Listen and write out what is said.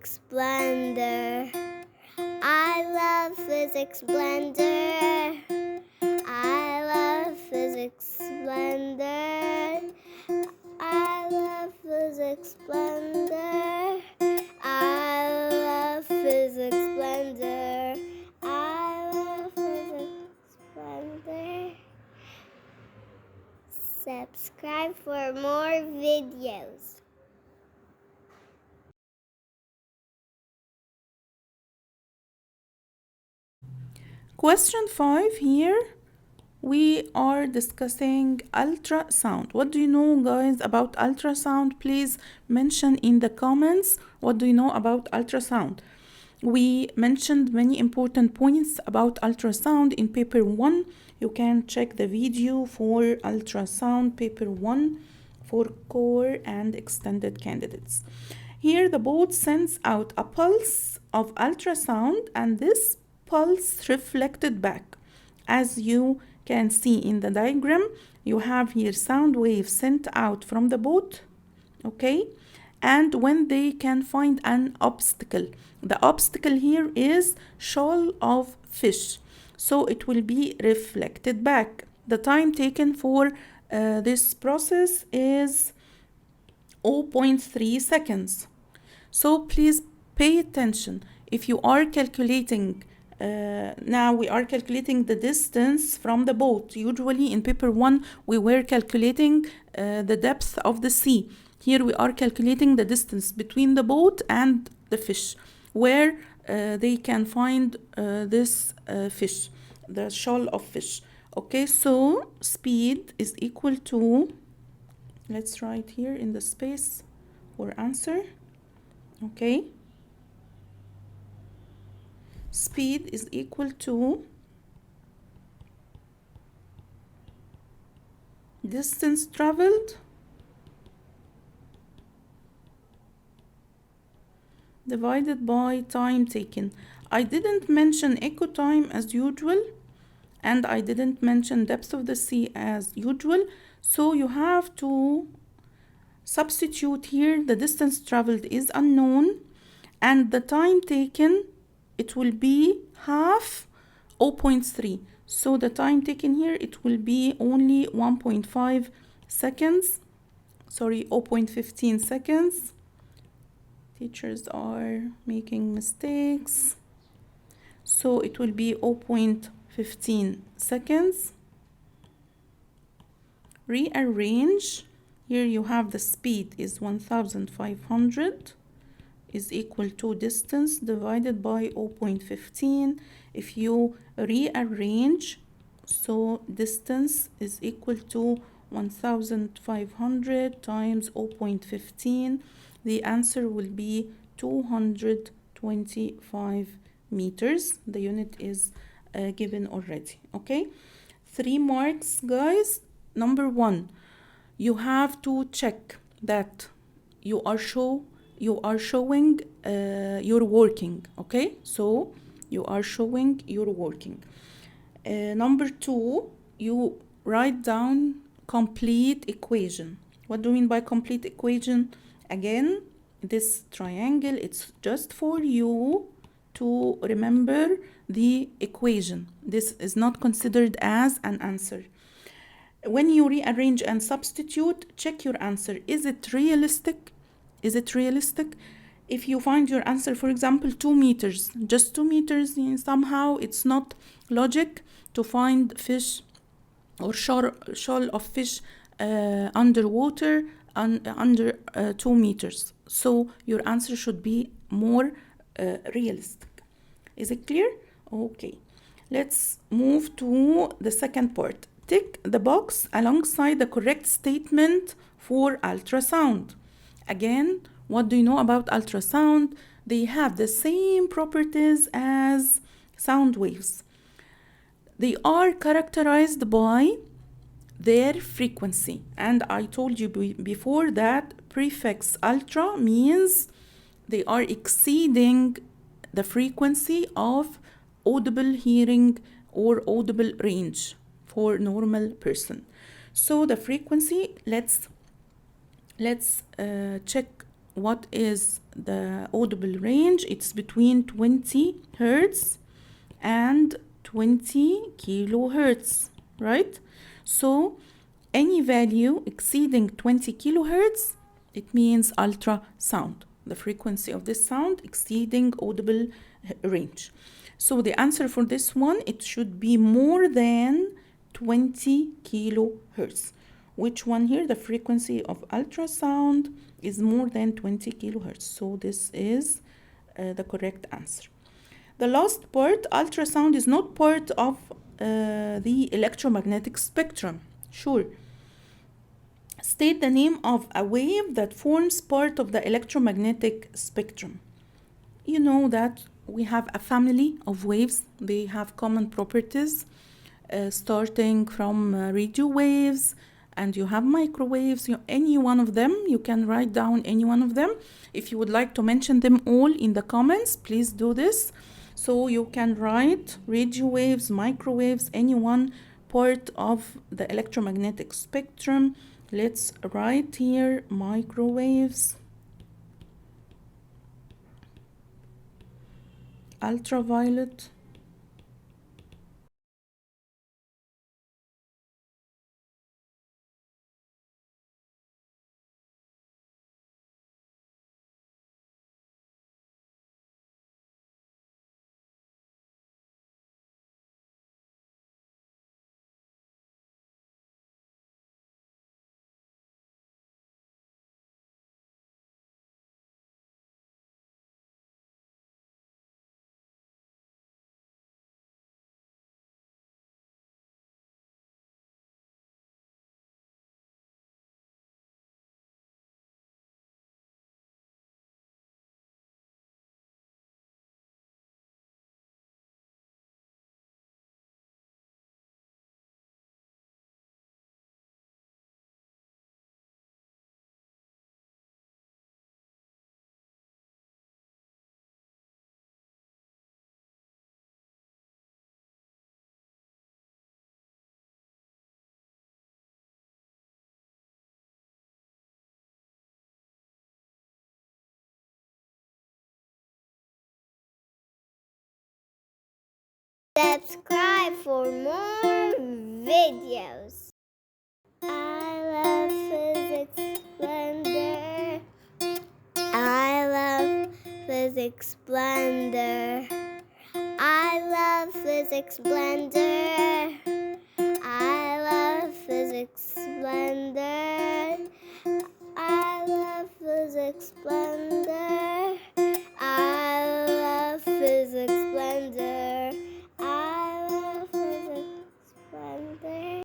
Physics Blender. I love Physics Blender. I love Physics Blender. I love Physics Blender. I love Physics Blender. I love Physics Blender. Subscribe for more videos. Question 5 here. We are discussing ultrasound. What do you know, guys, about ultrasound? Please mention in the comments what do you know about ultrasound. We mentioned many important points about ultrasound in paper 1. You can check the video for ultrasound paper 1 for core and extended candidates. Here the board sends out a pulse of ultrasound and this pulse reflected back. As you can see in the diagram, you have here sound waves sent out from the boat, okay? And when they can find an obstacle, the obstacle here is shoal of fish, so it will be reflected back. The time taken for this process is 0.3 seconds. So please pay attention. If you are calculating, now we are calculating the distance from the boat. Usually in paper 1 we were calculating the depth of the sea. Here we are calculating the distance between the boat and the fish, where they can find this fish, the shoal of fish. Okay, so speed is equal to, let's write here in the space for answer. Okay, speed is equal to distance traveled divided by time taken. I didn't mention echo time as usual, and I didn't mention depth of the sea as usual, so you have to substitute here. The distance traveled is unknown and the time taken, it will be half 0.3. So the time taken here, it will be only 1.5 seconds. Sorry, 0.15 seconds. Teachers are making mistakes. So it will be 0.15 seconds. Rearrange. Here you have the speed is 1500 is equal to distance divided by 0.15. If you rearrange, so distance is equal to 1500 times 0.15. The answer will be 225 meters. The unit is given already. Okay, 3 marks, guys. Number 1, you have to check that you are showing you're working. Okay, so you are showing you're working. Number 2, you write down complete equation. What do you mean by complete equation? Again, this triangle, it's just for you to remember the equation. This is not considered as an answer. When you rearrange and substitute, check your answer. Is it realistic? Is it realistic? If you find your answer, for example, 2 meters, just 2 meters, somehow it's not logic to find fish or shoal of fish underwater under 2 meters. So your answer should be more realistic. Is it clear? Okay, let's move to the second part. Tick the box alongside the correct statement for ultrasound. Again, what do you know about ultrasound? They have the same properties as sound waves. They are characterized by their frequency, and I told you before that prefix ultra means they are exceeding the frequency of audible hearing or audible range for normal person. So the frequency, let's check what is the audible range? It's between 20 hertz and 20 kilohertz, right? So any value exceeding 20 kilohertz, it means ultrasound, the frequency of this sound exceeding audible range. So the answer for this one, it should be more than 20 kilohertz. Which one here? The frequency of ultrasound is more than 20 kilohertz. So this is the correct answer. The last part, ultrasound is not part of the electromagnetic spectrum. Sure. State the name of a wave that forms part of the electromagnetic spectrum. You know that we have a family of waves. They have common properties, starting from radio waves, and you have microwaves. Any one of them, you can write down any one of them. If you would like to mention them all in the comments, please do this. So you can write radio waves, microwaves, any one part of the electromagnetic spectrum. Let's write here microwaves, ultraviolet, Subscribe for more videos. I love physics splendor. I love physics splendor. I love physics splendor. I love physics splendor. I love physics splendor.